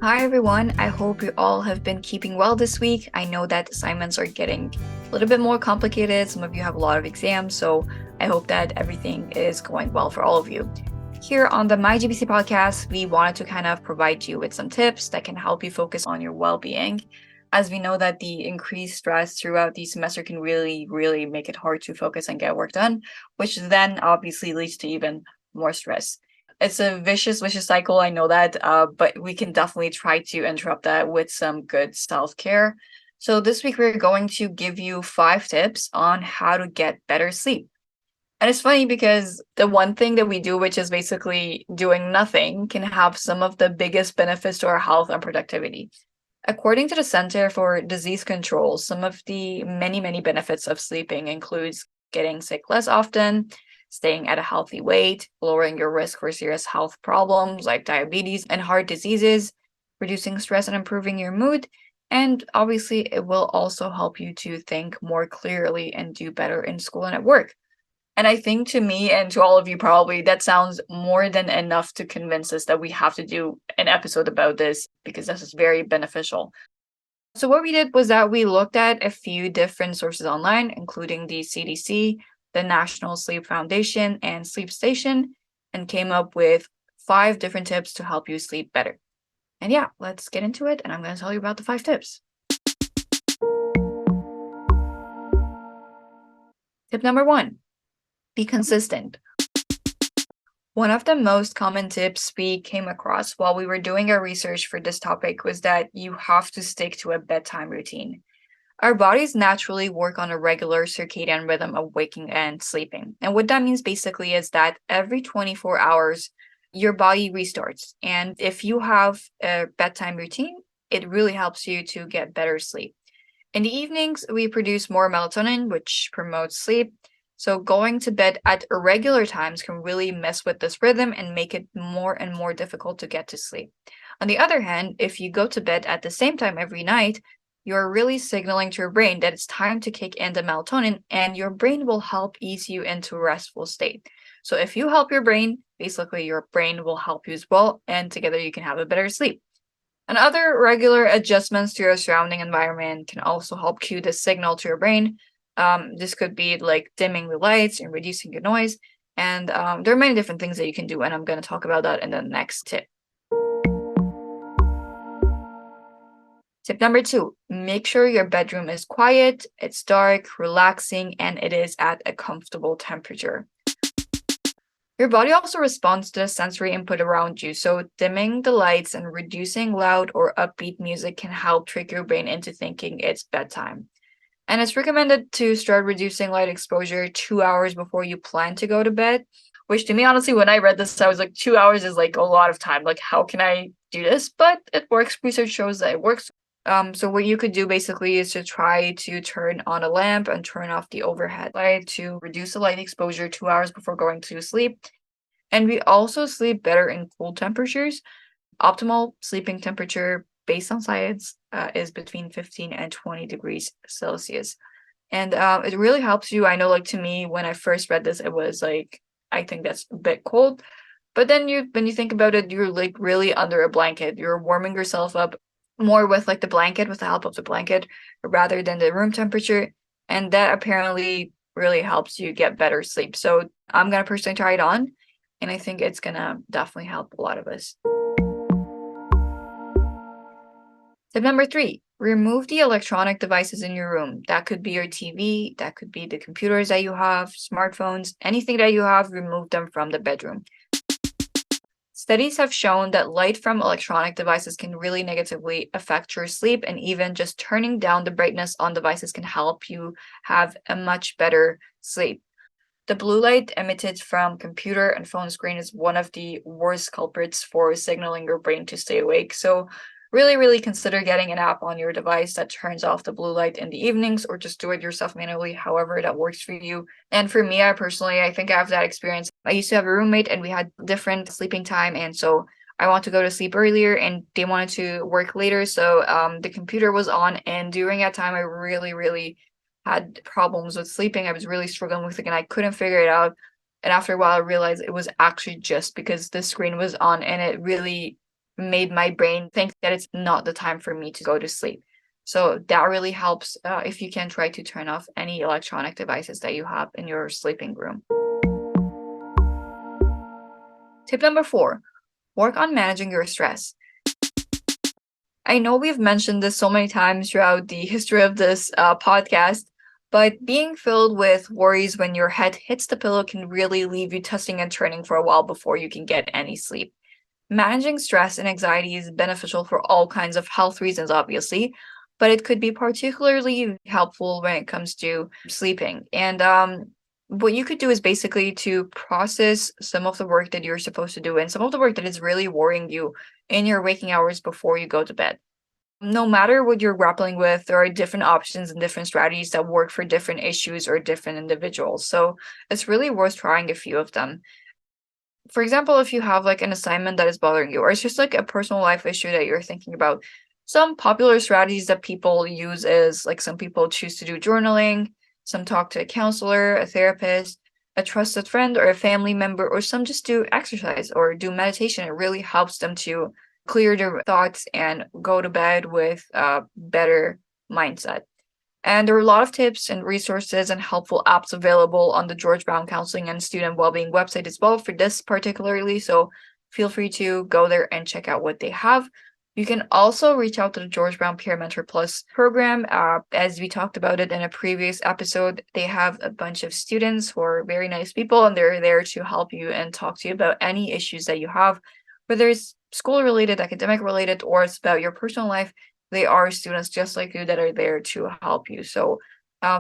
Hi everyone, I hope you all have been keeping well this week. I know that assignments are getting a little bit more complicated. Some of you have a lot of exams, so I hope that everything is going well for all of you. Here on the MyGBC podcast, we wanted to kind of provide you with some tips that can help you focus on your well-being. As we know that the increased stress throughout the semester can really make it hard to focus and get work done, which then obviously leads to even more stress. It's a vicious cycle, I know that, but we can definitely try to interrupt that with some good self-care. So this week we're going to give you 5 tips on how to get better sleep. And it's funny because the one thing that we do, which is basically doing nothing, can have some of the biggest benefits to our health and productivity. According to the Center for Disease Control, some of the many benefits of sleeping includes getting sick less often, staying at a healthy weight, lowering your risk for serious health problems like diabetes and heart diseases, reducing stress and improving your mood, and obviously it will also help you to think more clearly and do better in school and at work. And I think to me and to all of you probably that sounds more than enough to convince us that we have to do an episode about this because this is very beneficial. So what we did was that we looked at a few different sources online, including the CDC, the National Sleep Foundation, and Sleep Station, and came up with 5 different tips to help you sleep better. And yeah, let's get into it, and I'm going to tell you about the 5 tips. Tip number 1, be consistent. One of the most common tips we came across while we were doing our research for this topic was that you have to stick to a bedtime routine. Our bodies naturally work on a regular circadian rhythm of waking and sleeping. And what that means basically is that every 24 hours, your body restarts. And if you have a bedtime routine, it really helps you to get better sleep. In the evenings, we produce more melatonin, which promotes sleep. So going to bed at irregular times can really mess with this rhythm and make it more and more difficult to get to sleep. On the other hand, if you go to bed at the same time every night, you're really signaling to your brain that it's time to kick in the melatonin, and your brain will help ease you into a restful state. So if you help your brain, basically your brain will help you as well, and together you can have a better sleep. And other regular adjustments to your surrounding environment can also help cue the signal to your brain. This could be like dimming the lights and reducing the noise. And there are many different things that you can do, and I'm going to talk about that in the next tip. Tip number 2, make sure your bedroom is quiet, it's dark, relaxing, and it is at a comfortable temperature. Your body also responds to the sensory input around you, so dimming the lights and reducing loud or upbeat music can help trick your brain into thinking it's bedtime. And it's recommended to start reducing light exposure 2 hours before you plan to go to bed, which to me, honestly, when I read this, I was like, 2 hours is like a lot of time. Like, how can I do this? But it works. Research shows that it works. So what you could do basically is to try to turn on a lamp and turn off the overhead light to reduce the light exposure 2 hours before going to sleep. And we also sleep better in cool temperatures. Optimal sleeping temperature based on science is between 15 and 20 degrees Celsius. And it really helps you. I know, like to me, when I first read this, it was like, I think that's a bit cold. But then when you think about it, you're like really under a blanket. You're warming yourself up more with like the blanket, with the help of the blanket, rather than the room temperature. And that apparently really helps you get better sleep. So I'm gonna personally try it on, and I think it's gonna definitely help a lot of us. Tip number 3, remove the electronic devices in your room. That could be your TV, that could be the computers that you have, smartphones, anything that you have, remove them from the bedroom. Studies have shown that light from electronic devices can really negatively affect your sleep, and even just turning down the brightness on devices can help you have a much better sleep. The blue light emitted from computer and phone screen is one of the worst culprits for signaling your brain to stay awake. So really consider getting an app on your device that turns off the blue light in the evenings, or just do it yourself manually, however that works for you. And for me, I think I have that experience. I used to have a roommate and we had different sleeping time, and so I want to go to sleep earlier and they wanted to work later. So the computer was on, and during that time I really had problems with sleeping. I was really struggling with it and I couldn't figure it out. And after a while I realized it was actually just because the screen was on, and it really made my brain think that it's not the time for me to go to sleep. So that really helps if you can try to turn off any electronic devices that you have in your sleeping room. Tip number 4, work on managing your stress. I know we've mentioned this so many times throughout the history of this podcast, but being filled with worries when your head hits the pillow can really leave you tossing and turning for a while before you can get any sleep. Managing stress and anxiety is beneficial for all kinds of health reasons, obviously, but it could be particularly helpful when it comes to sleeping. And what you could do is basically to process some of the work that you're supposed to do and some of the work that is really worrying you in your waking hours before you go to bed. No matter what you're grappling with, there are different options and different strategies that work for different issues or different individuals. So it's really worth trying a few of them. For example, if you have like an assignment that is bothering you, or it's just like a personal life issue that you're thinking about, some popular strategies that people use is like some people choose to do journaling, some talk to a counselor, a therapist, a trusted friend, or a family member, or some just do exercise or do meditation. It really helps them to clear their thoughts and go to bed with a better mindset. And there are a lot of tips and resources and helpful apps available on the George Brown Counseling and Student Wellbeing website as well for this particularly. So feel free to go there and check out what they have. You can also reach out to the George Brown Peer Mentor Plus program. As we talked about it in a previous episode, they have a bunch of students who are very nice people, and they're there to help you and talk to you about any issues that you have, whether it's school related, academic related, or it's about your personal life. They are students just like you that are there to help you. So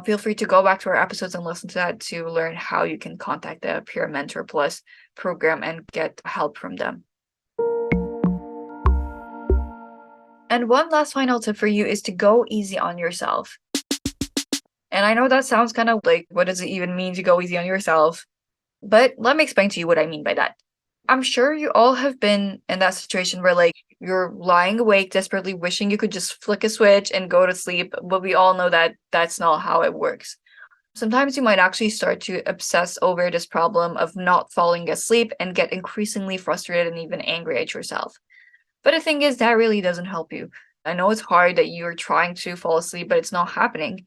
feel free to go back to our episodes and listen to that to learn how you can contact the Peer Mentor Plus program and get help from them. And one last final tip for you is to go easy on yourself. And I know that sounds kind of like, what does it even mean to go easy on yourself? But let me explain to you what I mean by that. I'm sure you all have been in that situation where like you're lying awake, desperately wishing you could just flick a switch and go to sleep, but we all know that that's not how it works. Sometimes you might actually start to obsess over this problem of not falling asleep and get increasingly frustrated and even angry at yourself. But the thing is, that really doesn't help you. I know it's hard that you're trying to fall asleep, but it's not happening.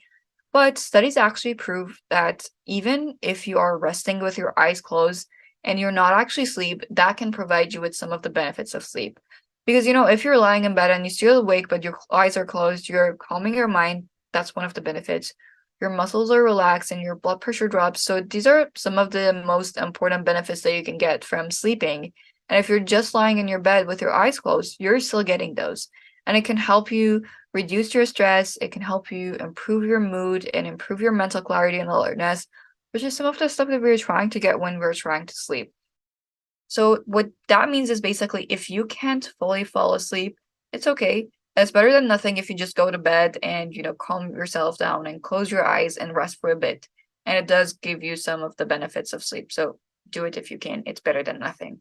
But studies actually prove that even if you are resting with your eyes closed and you're not actually asleep, that can provide you with some of the benefits of sleep. Because, if you're lying in bed and you're still awake, but your eyes are closed, you're calming your mind. That's one of the benefits. Your muscles are relaxed and your blood pressure drops. So these are some of the most important benefits that you can get from sleeping. And if you're just lying in your bed with your eyes closed, you're still getting those. And it can help you reduce your stress. It can help you improve your mood and improve your mental clarity and alertness, which is some of the stuff that we're trying to get when we're trying to sleep. So what that means is basically if you can't fully fall asleep, it's okay. It's better than nothing if you just go to bed and, calm yourself down and close your eyes and rest for a bit. And it does give you some of the benefits of sleep. So do it if you can. It's better than nothing.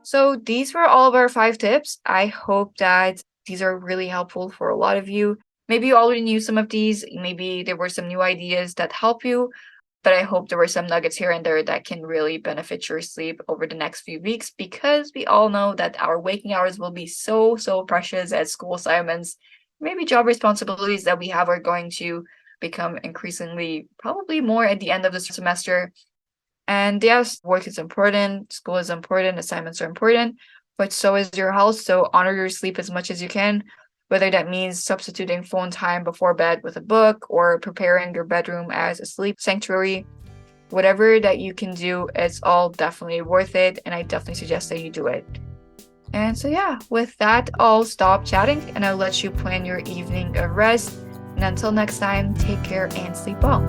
So these were all of our 5 tips. I hope that these are really helpful for a lot of you. Maybe you already knew some of these. Maybe there were some new ideas that help you. But I hope there were some nuggets here and there that can really benefit your sleep over the next few weeks, because we all know that our waking hours will be so, so precious as school assignments. Maybe job responsibilities that we have are going to become increasingly probably more at the end of the semester. And yes, work is important, school is important, assignments are important, but so is your health. So honor your sleep as much as you can, whether that means substituting phone time before bed with a book or preparing your bedroom as a sleep sanctuary. Whatever that you can do, it's all definitely worth it, and I definitely suggest that you do it. And so yeah, with that, I'll stop chatting and I'll let you plan your evening of rest. And until next time, take care and sleep well.